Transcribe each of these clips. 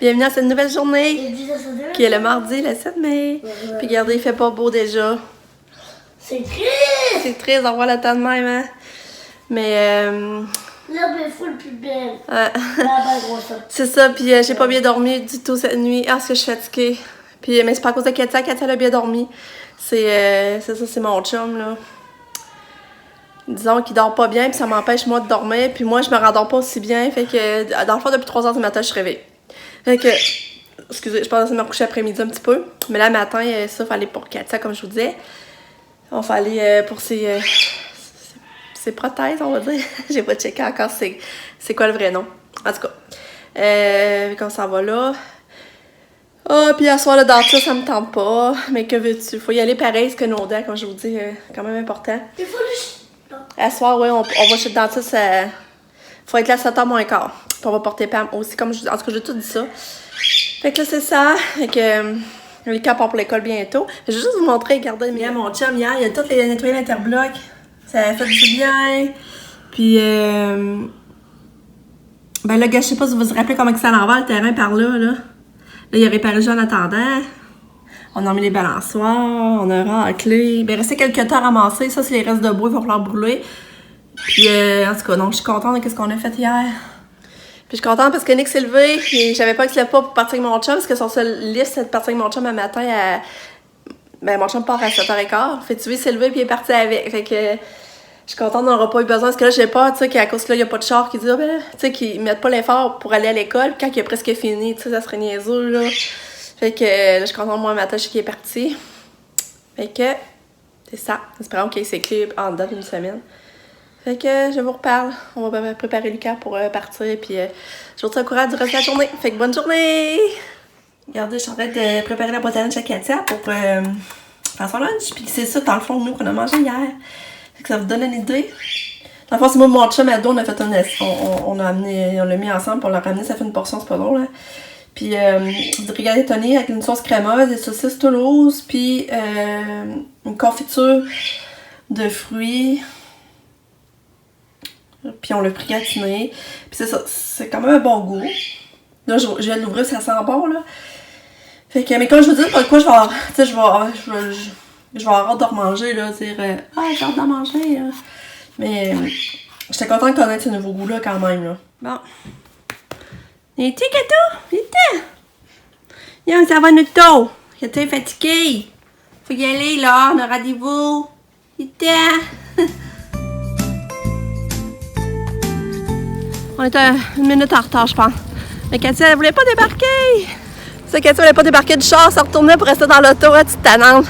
Bienvenue à cette nouvelle journée, qui est le mardi, le 7 mai. Puis regardez, il fait pas beau déjà. C'est triste! C'est triste d'avoir le temps de même, hein? Mais L'herbe est full plus belle. c'est ça, puis j'ai pas bien dormi du tout cette nuit. Ah, est-ce que je suis fatiguée? Puis, mais c'est pas à cause de Katia. Katia a bien dormi. C'est ça, c'est mon chum, là. Disons qu'il dort pas bien, puis ça m'empêche, moi, de dormir. Puis moi, je me rendors pas aussi bien. Fait que, dans le fond, depuis 3 h du matin, je suis réveillée. Fait que, excusez, je pense de me recoucher après-midi un petit peu. Mais là, matin, ça, fallait pour Katia, comme je vous disais. On fallait pour ses prothèses, on va dire. J'ai pas checké encore c'est quoi le vrai nom. En tout cas, quand on s'en va là. Ah, puis à soir, le dentiste, ça me tente pas. Mais que veux-tu? Faut y aller pareil, ce que nos dents, comme je vous dis, quand même important. Il faut le... À soir, oui, on va chez le dentiste. Faut être là à 7h moins quart. Puis on va porter Pam aussi, comme je vous dis. En tout cas, j'ai tout dit ça. Fait que là, c'est ça. Fait que les cas part pour l'école bientôt. Je vais juste vous montrer, regardez. Hier, mon chum, hier, il a tout nettoyé l'interbloc. Ça a fait du bien. Puis, ben là, gars, je sais pas si vous vous rappelez comment ça l'envers, le terrain par là, là. Là, il a réparé le jeu en attendant. On a mis les balançoires, on a raclé. Ben, il restait quelques temps à ramasser. Ça, c'est les restes de bois, il va falloir brûler. Puis, en tout cas, donc, je suis contente de ce qu'on a fait hier. Puis, je suis contente parce que Nick s'est levé. Et j'avais pas que se lève pas pour partir avec mon chum, parce que son seul liste, c'est de partir avec mon chum un matin à. Ben, mon chum part à 7h15. Fait que tu vois, il s'est levé, puis il est parti avec. Fait que. Je suis contente, on n'aura pas eu besoin. Parce que là, j'ai peur, tu sais, qu'à cause que là, il n'y a pas de char qui dit, ah, ben, tu sais, qu'ils mettent pas l'effort pour aller à l'école. Puis quand il a presque fini, tu sais, ça serait niaiseux, là. Fait que là, je suis contente, moi, matin, je sais qu'il est parti. Fait que, c'est ça. Espérons qu'il ait ses clés en dedans d'une semaine. Fait que, je vous reparle. On va préparer Lucas pour partir. Puis, je vous tiens au courant du reste de la journée. Fait que, bonne journée! Regardez, je suis en train de préparer la boîte à lunch à Katia pour faire son lunch. Puis, c'est ça, dans le fond, nous, qu'on a mangé hier. Fait que ça vous donne une idée. Dans le fond, c'est moi, mon chum, ado, on a fait on l'a mis ensemble, puis on l'a ramené, ça fait une portion, c'est pas drôle, là. Puis, regardez Tony avec une sauce crémeuse, des saucisses Toulouse, puis une confiture de fruits. Puis on l'a pris gratiné. Puis c'est ça, c'est quand même un bon goût. Là, je viens de l'ouvrir, ça sent bon, là. Fait que, mais quand je vous dis pas de quoi, je vais avoir, tu sais, je vais avoir hâte de remanger, là, dire j'ai hâte de manger, là. Mais j'étais contente de connaître ce nouveau goût-là quand même, là. Bon. Et tu Kato? Vite! Viens, ça va notre taux. Kato est fatigué. Faut y aller, là, on a rendez-vous. Vite! On est à 1 minute en retard, je pense. Mais Katia, elle voulait pas débarquer. Ça, Katia voulait pas débarquer du char, ça retournait pour rester dans l'auto, à petite tannante.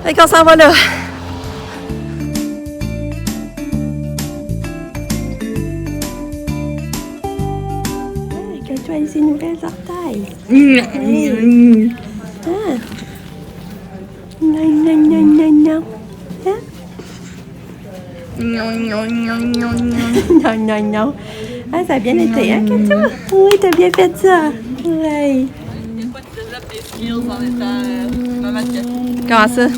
Fait qu'on s'en va là. Hey, Katia a ses nouvelles orteils. Ah. Non, non, non, non, non. Hein? Non, non, non, non, non. Non, non, non. Ah, ça a bien été, hein, Katia? Oui, t'as bien fait ça. Oui. Des fois, tu développes tes skills en étant maman de Katia. Comment ça?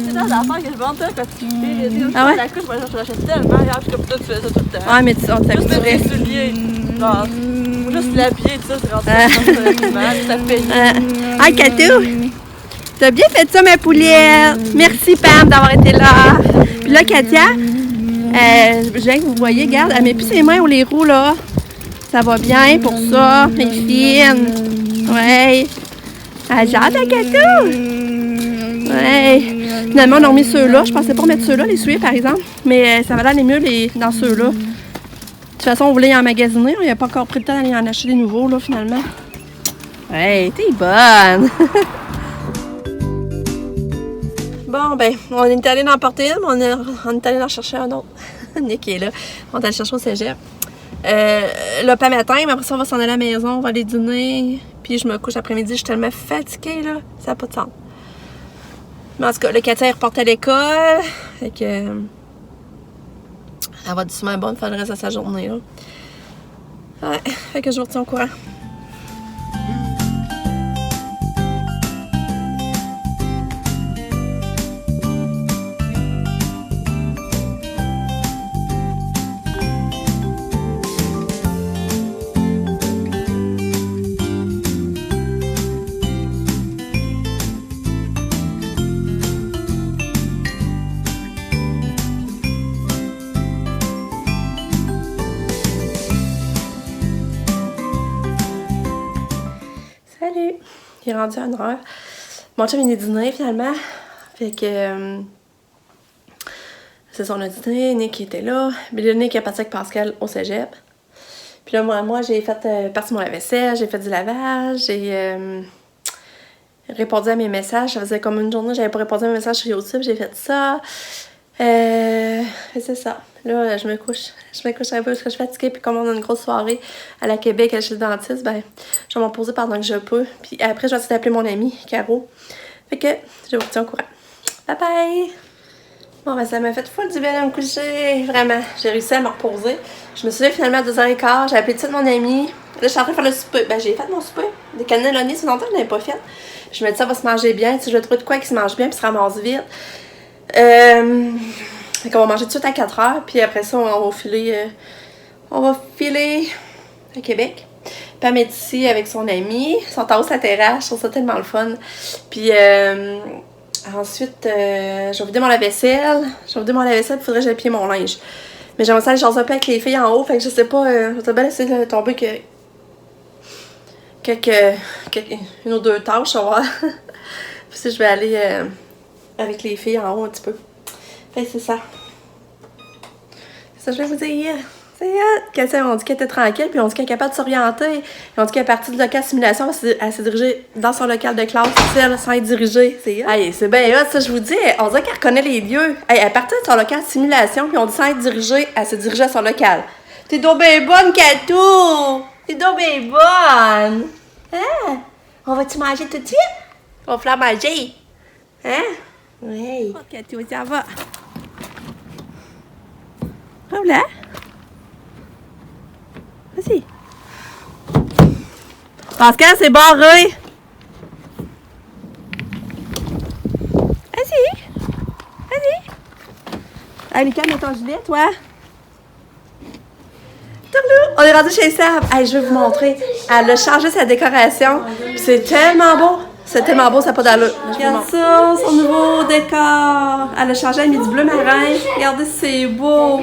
C'est ça l'affaire que je vends, toi, quand tu fais Ah ouais? la couche, moi, je l'achète tellement, regarde, puis comme toi, tu fais ça tout le temps. Ouais, mais on Juste mettre t'habituerait. tes souliers, genre, juste l'habiller, tout ça, c'est rendu ça paye. Ah, Katou! T'as bien fait ça, ma poulette! Merci, Pam, d'avoir été là. Puis là, Katia, je viens que vous voyez, regarde, elle met plus ses mains ou les roues, là. Ça va bien pour ça, elle est fine. Ouais. Elle jette, la Katou! Ouais. Finalement, on a remis ceux-là. Je pensais pas mettre ceux-là, les souliers, par exemple. Mais ça va aller mieux dans ceux-là. De toute façon, on voulait y emmagasiner. On n'a pas encore pris le temps d'aller en acheter des nouveaux, là, finalement. Ouais, t'es bonne! Bon, ben, on est allé en porter une, mais on est allé en chercher un autre. Nick est là. On est allé chercher au cégep. Là, pas matin, mais après ça, on va s'en aller à la maison, on va aller dîner. Puis je me couche après-midi, je suis tellement fatiguée, là. Ça n'a pas de sens. Mais en tout cas, le Katia est reporté à l'école. Fait que. Elle va être sûrement bonne faire le reste de sa journée, là. Ouais, fait que je vous retiens au courant. Il est rendu à 1h. Mon chum, il est dîner, finalement. Fait que... c'est ça, on a dîné. Nick était là. Puis là, Nick est parti avec Pascal au cégep. Puis là, moi j'ai fait partie de mon lave-vaisselle. J'ai fait du lavage. J'ai répondu à mes messages. Ça faisait comme une journée, j'avais pas répondu à mes messages sur YouTube. J'ai fait ça. C'est ça. Là, je me couche un peu parce que je suis fatiguée. Puis comme on a une grosse soirée à la Québec chez le dentiste, ben, je vais m'en poser pendant que je peux. Puis après, je vais essayer d'appeler mon amie, Caro. Fait que je vous tiens au courant. Bye bye! Bon, ben ça m'a fait full du bien à me coucher. Vraiment, j'ai réussi à me reposer. Je me suis levée finalement à 2h15. J'ai appelé tout de suite mon amie. Là, je suis en train de faire le souper. Ben, j'ai fait mon souper. Des cannelloni, c'est longtemps que je l'avais pas fait. Je me dis, ça va se manger bien. Si je vais trouver de quoi qui se mange bien, puis se ramasse vite. Fait qu'on va manger tout de suite à 4h. Puis après ça, on va filer à Québec. Pam est ici avec son ami. Ils sont en haut de sa terrasse. Je trouve ça tellement le fun. Puis ensuite, je vais vider mon lave-vaisselle. Il faudrait que j'aille plier mon linge. Mais j'aimerais ça aller jaser un peu avec les filles en haut. Fait que je sais pas, je vais bien laisser tomber une ou deux tâches, on va voir. Puis si je vais aller avec les filles en haut un petit peu. Fait que c'est ça. C'est ça que je vais vous dire. C'est hot. On dit qu'elle était tranquille, puis on dit qu'elle est capable de s'orienter. On dit qu'elle est partie du local simulation, elle s'est dirigée dans son local de classe, elle, sans être dirigée. C'est hot. Hey, c'est bien hot, ça, je vous dis. On dirait qu'elle reconnaît les lieux. Hey, elle est partie de son local simulation, puis on dit sans être dirigée, elle s'est dirigée à son local. T'es donc bien bonne, Katou! T'es donc bien bonne! Hein? On va-tu manger tout de suite? On va falloir manger. Hein? Oui. Oh, Katou, ça va. Voilà. Vas-y. Pascal, c'est barré. Vas-y. Allez, Lucas, mets ton gilet, toi. On est rendu chez Sam. Hey, je vais vous montrer. Elle a changé sa décoration. C'est tellement beau. C'est tellement beau, ça n'a pas d'allure. Regarde ça, son nouveau décor. Elle a changé, elle a mis du bleu marin. Regardez, c'est beau.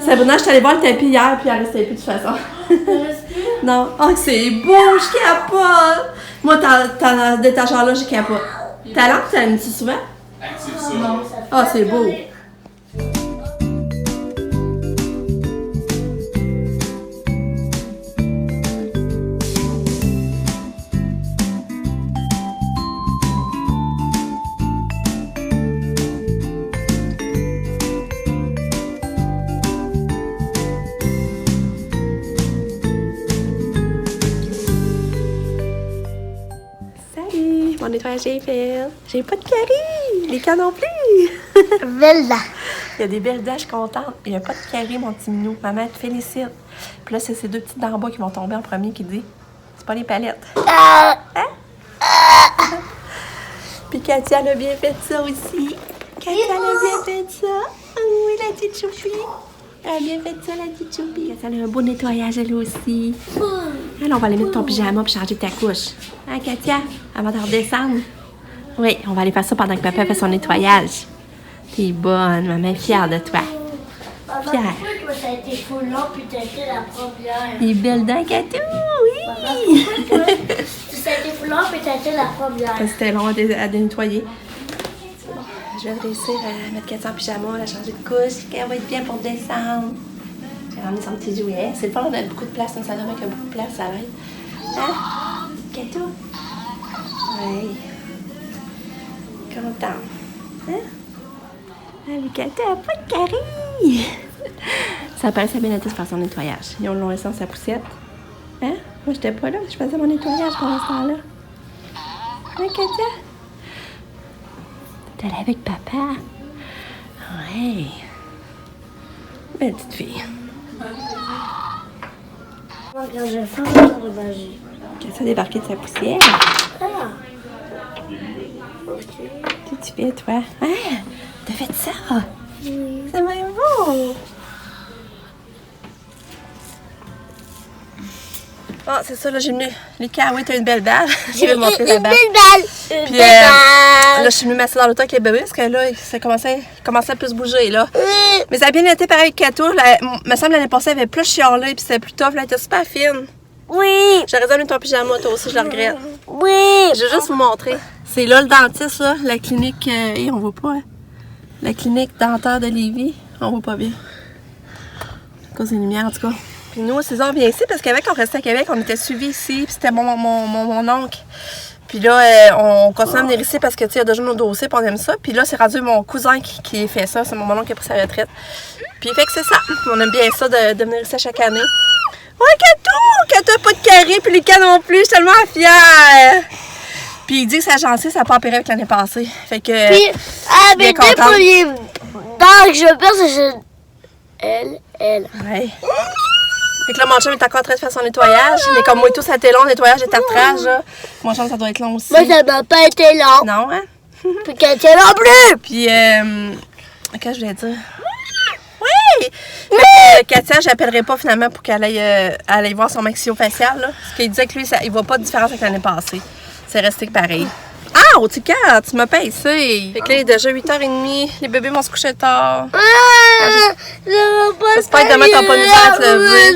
Sabrina, je suis allée voir le tapis hier, puis elle restait plus de toute façon. Non. Oh, c'est beau, je capote. Moi, dans d'étagère-là, je capote. Ta lampe, tu l'as mis souvent? Ah, c'est beau. Mon nettoyage est fait. J'ai pas de caries. Les cas non plus. Bella. Il y a des belles dents, je suis contente. Il n'y a pas de caries, mon petit minou. Maman te félicite. Puis là, c'est ces deux petites dents en bas qui vont tomber en premier qui dit c'est pas les palettes. Hein? Puis Katia, elle a bien fait ça aussi. Katia, elle a bien fait ça. Oui, la petite choupie. Elle a bien fait ça, la petite choupie. Katia, elle a un beau nettoyage, elle aussi. Alors, on va aller mettre ton pyjama pour changer ta couche. Hein, Katia? Avant de redescendre? Oui, on va aller faire ça pendant que papa fait son nettoyage. T'es bonne, maman est fière de toi. Fière. Pourquoi ça a été full long puis t'as été la première? Des belles dents, Katou, oui! Pourquoi ça a été full long puis t'as été la première? Parce que c'était long à nettoyer. Bon, je vais réussir à mettre Katia en pyjama, la changer de couche, qu'elle va être bien pour descendre. J'ai ramené son petit jouet. C'est le fun, on a beaucoup de place, un salon avec beaucoup de place, ça va être. Hein? Katou? Oui. Content. Hein? Ah, le Katou n'a pas de caries! Ça paraissait bien été de faire son nettoyage. Ils l'ont laissé dans sa poussette. Hein? Moi, j'étais pas là. Je faisais mon nettoyage pendant ce temps-là. Hein, Katia? T'es allée avec papa? Ouais. Belle petite fille. Quand je vais faire un magie. Katia a débarqué de sa poussière. Ah! Qu'est-ce que tu fais, toi? Hein? T'as fait ça? Oui. C'est même beau! Ah, c'est ça, là, j'ai venu. Lucas, oui, t'as une belle balle. Je vais te montrer la balle. Une balle! Puis là, je suis venue m'asseoir dans l'auto avec les bébés parce que là, ça commençait à plus bouger, là. Mais ça a bien été pareil avec Katou. Il me semble l'année passée, elle avait plus chialé, puis c'était plus tough, là, elle était super fine. Oui. J'aurais dû amener ton pyjama, toi aussi, je le regrette. Oui. Je vais juste vous montrer. C'est là le dentiste, là, la clinique. On voit pas, hein? La clinique dentaire de Lévis. On voit pas bien. À cause des lumières, en tout cas. Puis nous, c'est ça, on vient ici parce qu'avec, on restait à Québec, on était suivis ici, puis c'était mon oncle. Puis là, on continue à venir ici parce que, tu sais, il y a déjà nos dossiers, puis on aime ça. Puis là, c'est rendu mon cousin qui fait ça. C'est mon oncle qui a pris sa retraite. Puis fait que c'est ça. On aime bien ça de venir ici à chaque année. Ouais, Kato! Kato, pas de carré, puis Lucas non plus. Je suis tellement fière! Puis il dit que sa gencive, ça n'a pas empiré avec l'année passée. Fait que. Puis, avec bien les contente. premiers dents que je perds, c'est elle. Ouais. Fait que là, mon chum est encore en train de faire son nettoyage. Mais comme moi et tout, ça a été long, le nettoyage et tartrage, là. Mon chum, ça doit être long aussi. Moi, ça m'a pas été long. Non, hein? Puis qu'elle était non plus. Puis, qu'est-ce que je voulais dire? Oui! Fait que, Katia, j'appellerai pas finalement pour qu'elle aille voir son maxillofacial, là. Parce qu'il disait que lui, il voit pas de différence avec l'année passée. C'est resté pareil. Ah, au ticket, tu m'as payé ça. Fait que là, il est déjà 8h30. Les bébés vont se coucher tard. J'espère que demain, t'as pas de misère à te lever.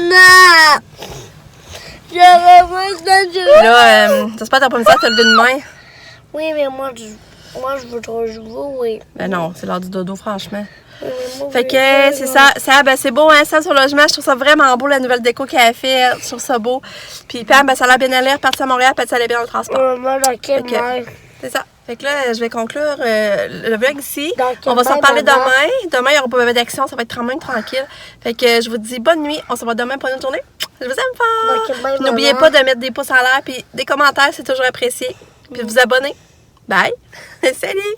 Là, j'espère que t'as pas de misère à te lever demain. Oui, mais moi, je veux trop jouer, oui. Ben non, c'est l'heure du dodo, franchement. Oui, mais moi, Fait je que veux c'est jouer. ça, ben c'est beau, hein, ça sur le logement, je trouve ça vraiment beau, la nouvelle déco qu'elle a fait, je trouve ça beau. Puis Pam, ben ça a l'air bien à l'air, partir à Montréal, puis ça allait bien dans le transport. Moi, dans quelle Fait que- main? C'est ça. Fait que là, je vais conclure le vlog ici. Dans quelle On va s'en main, parler maman? demain. Demain, il n'y aura pas d'action, ça va être quand même tranquille. Fait que je vous dis bonne nuit, on se voit demain pour une autre journée. Je vous aime fort. Dans quelle main, Puis n'oubliez maman? pas de mettre des pouces en l'air, puis des commentaires, c'est toujours apprécié. Puis de vous abonner. Bye. Salut.